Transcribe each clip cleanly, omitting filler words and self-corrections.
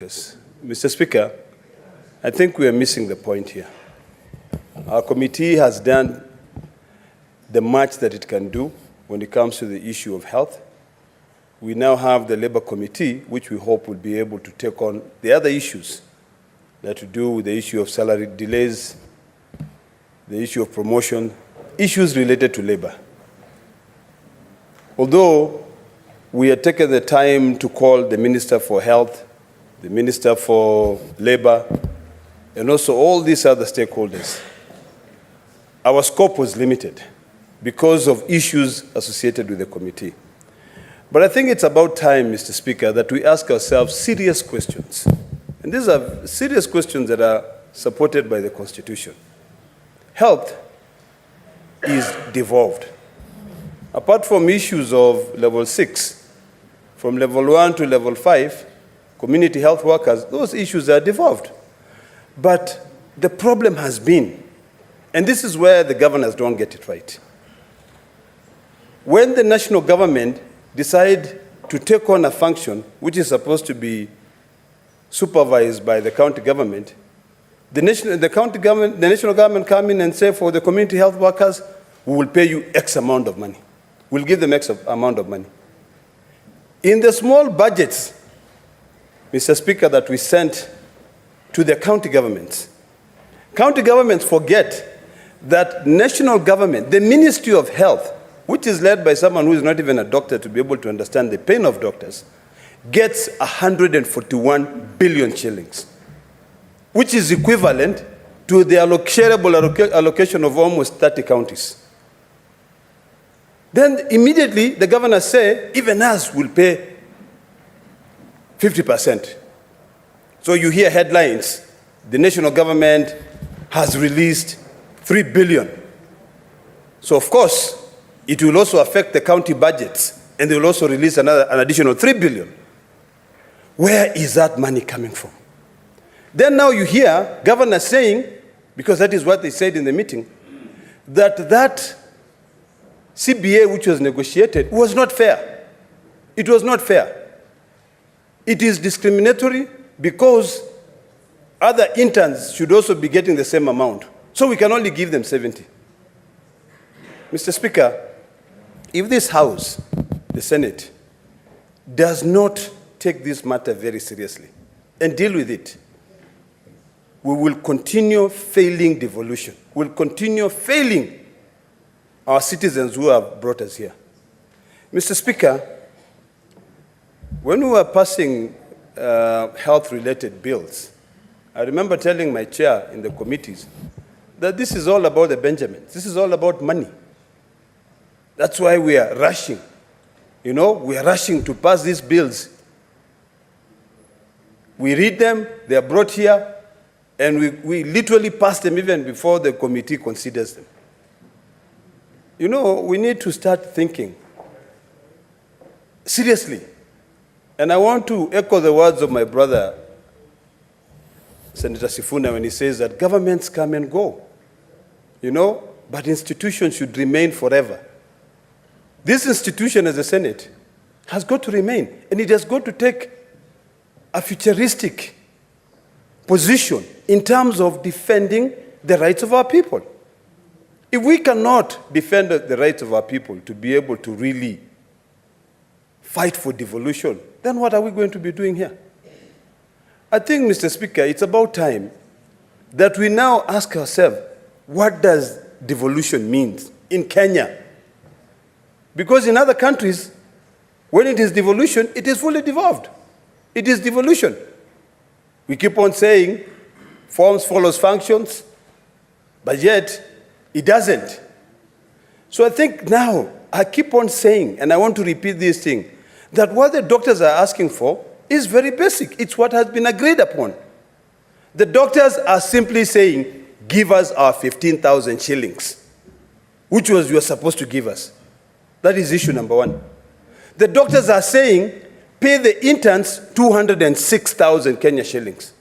stakeholders. Mr. Speaker, I think we are missing the point here. Our committee has done the much that it can do when it comes to the issue of health. We now have the Labour Committee, which we hope will be able to take on the other issues that to do with the issue of salary delays, the issue of promotion, issues related to labor. Although we had taken the time to call the Minister for Health, the Minister for Labor, and also all these other stakeholders, our scope was limited because of issues associated with the committee. But I think it's about time, Mr. Speaker, that we ask ourselves serious questions. And these are serious questions that are supported by the Constitution. Health is devolved. Apart from issues of level 6, from level 1 to level 5, community health workers, those issues are devolved. But the problem has been, and this is where the governors don't get it right. When the national government decide to take on a function which is supposed to be supervised by the county government, the national government come in and say, for the community health workers, we will pay you X amount of money. We'll give them X amount of money. In the small budgets, Mr. Speaker, that we sent to the county governments forget that national government, the Ministry of Health, which is led by someone who is not even a doctor to be able to understand the pain of doctors, gets 141 billion shillings, which is equivalent to the shareable allocation of almost 30 counties. Then immediately the governors say, even us will pay 50%. So you hear headlines, the national government has released 3 billion. So of course, it will also affect the county budgets, and they will also release an additional 3 billion. Where is that money coming from? Then now you hear governors saying, because that is what they said in the meeting, that CBA which was negotiated was not fair. It was not fair. It is discriminatory because other interns should also be getting the same amount. So we can only give them 70. Mr. Speaker, if this House, the Senate, does not take this matter very seriously and deal with it, we will continue failing devolution. We'll continue failing our citizens who have brought us here. Mr. Speaker, when we were passing health-related bills, I remember telling my chair in the committees that this is all about the Benjamins. This is all about money. That's why we are rushing. You know, we are rushing to pass these bills. We read them, they are brought here, and we literally pass them even before the committee considers them. You know, we need to start thinking seriously. And I want to echo the words of my brother, Senator Sifuna, when he says that governments come and go, you know, but institutions should remain forever. This institution as the Senate has got to remain, and it has got to take a futuristic position in terms of defending the rights of our people. If we cannot defend the rights of our people to be able to really fight for devolution, then what are we going to be doing here? I think, Mr. Speaker, it's about time that we now ask ourselves, what does devolution mean in Kenya? Because in other countries, when it is devolution, it is fully devolved. It is devolution. We keep on saying forms follows functions, but yet it doesn't. So I think now, I keep on saying, and I want to repeat this thing, that what the doctors are asking for is very basic. It's what has been agreed upon. The doctors are simply saying, give us our 15,000 shillings, which was you were supposed to give us. That is issue number one. The doctors are saying, pay the interns 206,000 Kenya shillings.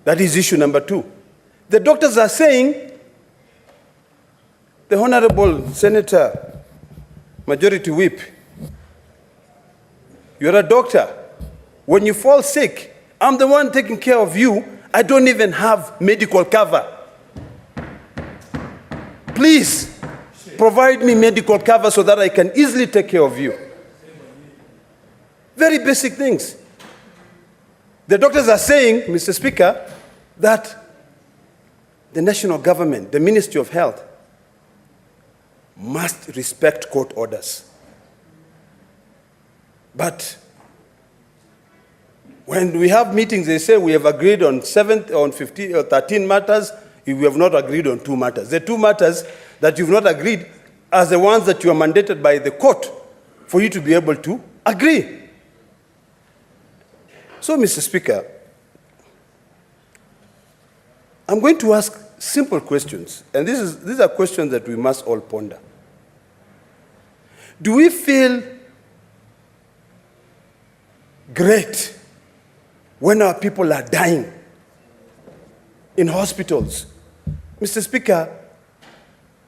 That is issue number two. The doctors are saying, the Honorable Senator, Majority Whip, You're a doctor. When you fall sick, I'm the one taking care of you. I don't even have medical cover. Please, provide me medical cover so that I can easily take care of you. Very basic things. The doctors are saying, Mr. Speaker, that the national government, the Ministry of Health, must respect court orders. But when we have meetings, they say we have agreed on 15 or 13 matters, if we have not agreed on 2 matters. The 2 matters that you've not agreed are the ones that you are mandated by the court for you to be able to agree. So, Mr. Speaker, I'm going to ask simple questions, and these are questions that we must all ponder. Do we feel great when our people are dying in hospitals? Mr. Speaker,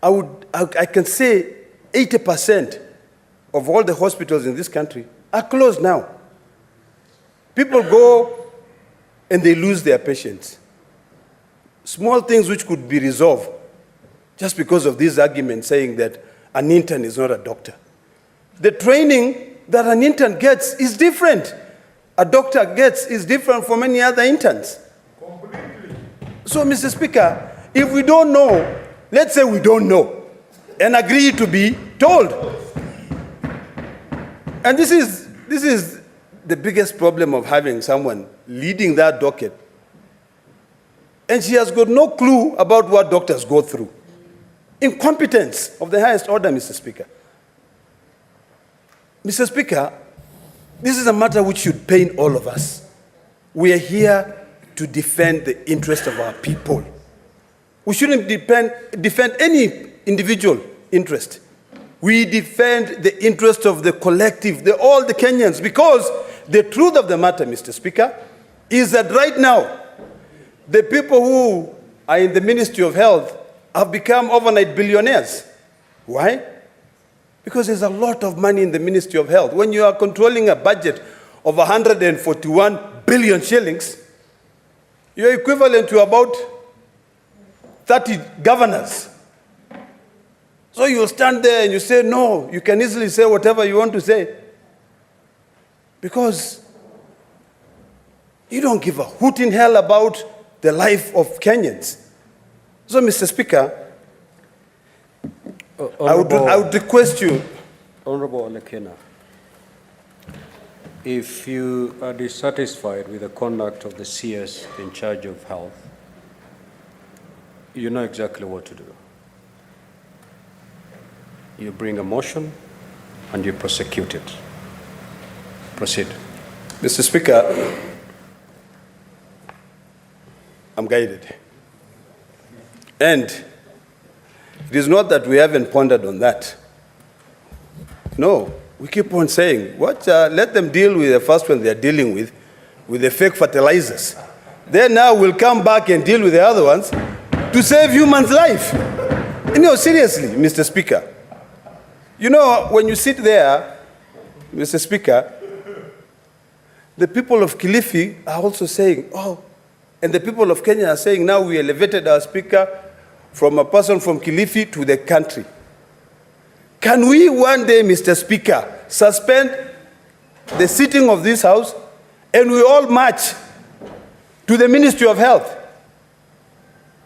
I can say 80% of all the hospitals in this country are closed now. People go and they lose their patients. Small things which could be resolved just because of these arguments saying that an intern is not a doctor. The training that an intern gets is different. A doctor gets is different from any other interns. Completely. So, Mr. Speaker, if we don't know, let's say we don't know, and agree to be told. And this is the biggest problem of having someone leading that docket. And she has got no clue about what doctors go through. Incompetence of the highest order, Mr. Speaker. Mr. Speaker, this is a matter which should pain all of us. We are here to defend the interest of our people. We shouldn't defend any individual interest. We defend the interest of the collective, all the Kenyans, because the truth of the matter, Mr. Speaker, is that right now, the people who are in the Ministry of Health have become overnight billionaires. Why? Because there's a lot of money in the Ministry of Health. When you are controlling a budget of 141 billion shillings, you're equivalent to about 30 governors. So you'll stand there and you say, no, you can easily say whatever you want to say. Because you don't give a hoot in hell about the life of Kenyans. So, Mr. Speaker, I would request you. Honorable Olekina, if you are dissatisfied with the conduct of the CS in charge of health, you know exactly what to do. You bring a motion and you prosecute it. Proceed. Mr. Speaker, I'm guided. And it is not that we haven't pondered on that. No, we keep on saying, let them deal with the first one they're dealing with the fake fertilizers. Then now we'll come back and deal with the other ones to save humans' life. You know, seriously, Mr. Speaker. You know, when you sit there, Mr. Speaker, the people of Kilifi are also saying, oh, and the people of Kenya are saying, now we elevated our speaker from a person from Kilifi to the country. Can we one day, Mr. Speaker, suspend the sitting of this House and we all march to the Ministry of Health?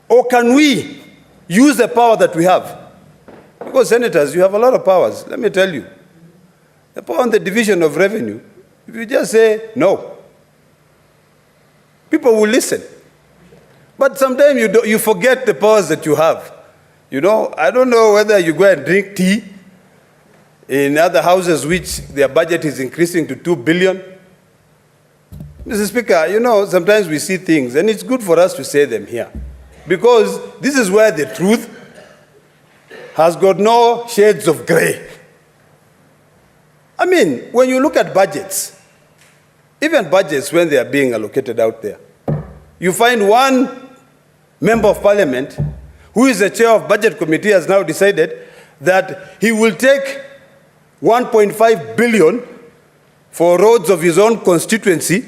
Or can we use the power that we have? Because senators, you have a lot of powers, let me tell you. The power on the division of revenue, if you just say no, people will listen. But sometimes you forget the powers that you have. You know, I don't know whether you go and drink tea in other houses which their budget is increasing to 2 billion. Mr. Speaker, you know, sometimes we see things, and it's good for us to say them here. Because this is where the truth has got no shades of gray. I mean, when you look at budgets, even budgets when they are being allocated out there, you find one member of parliament who is the chair of budget committee has now decided that he will take 1.5 billion for roads of his own constituency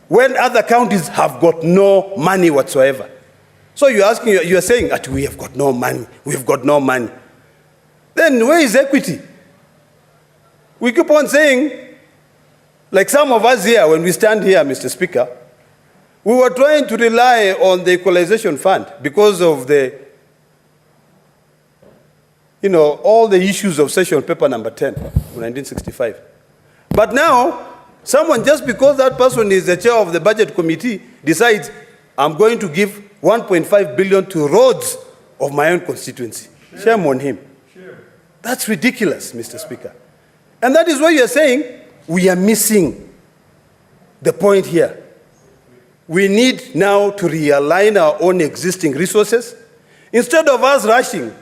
when other counties have got no money whatsoever. So you're saying that we have got no money, we've got no money. Then where is equity? We keep on saying, like some of us here, when we stand here, Mr. Speaker, we were trying to rely on the equalization fund because of the, all the issues of session paper number 10 of 1965. But now, someone, just because that person is the chair of the budget committee, decides, I'm going to give 1.5 billion to roads of my own constituency. Shame on him. That's ridiculous, Mr. Speaker. And that is why you're saying we are missing the point here. We need now to realign our own existing resources. Instead of us rushing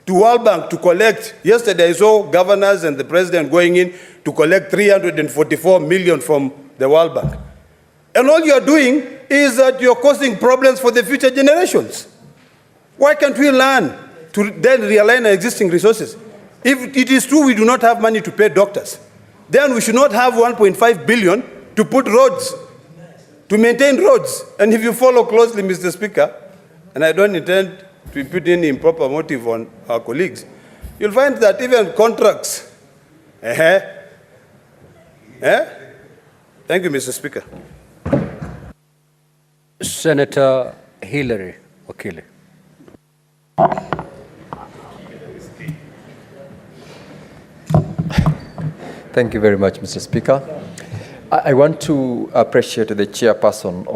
to World Bank to collect, yesterday I saw governors and the president going in to collect 344 million from the World Bank. And all you're doing is that you're causing problems for the future generations. Why can't we learn to then realign our existing resources? If it is true we do not have money to pay doctors, then we should not have 1.5 billion to put roads, to maintain roads. And if you follow closely, Mr. Speaker, and I don't intend to put any improper motive on our colleagues, you'll find that even contracts. Thank you, Mr. Speaker. Senator Hillary Okili. Thank you very much, Mr. Speaker. I want to appreciate the chairperson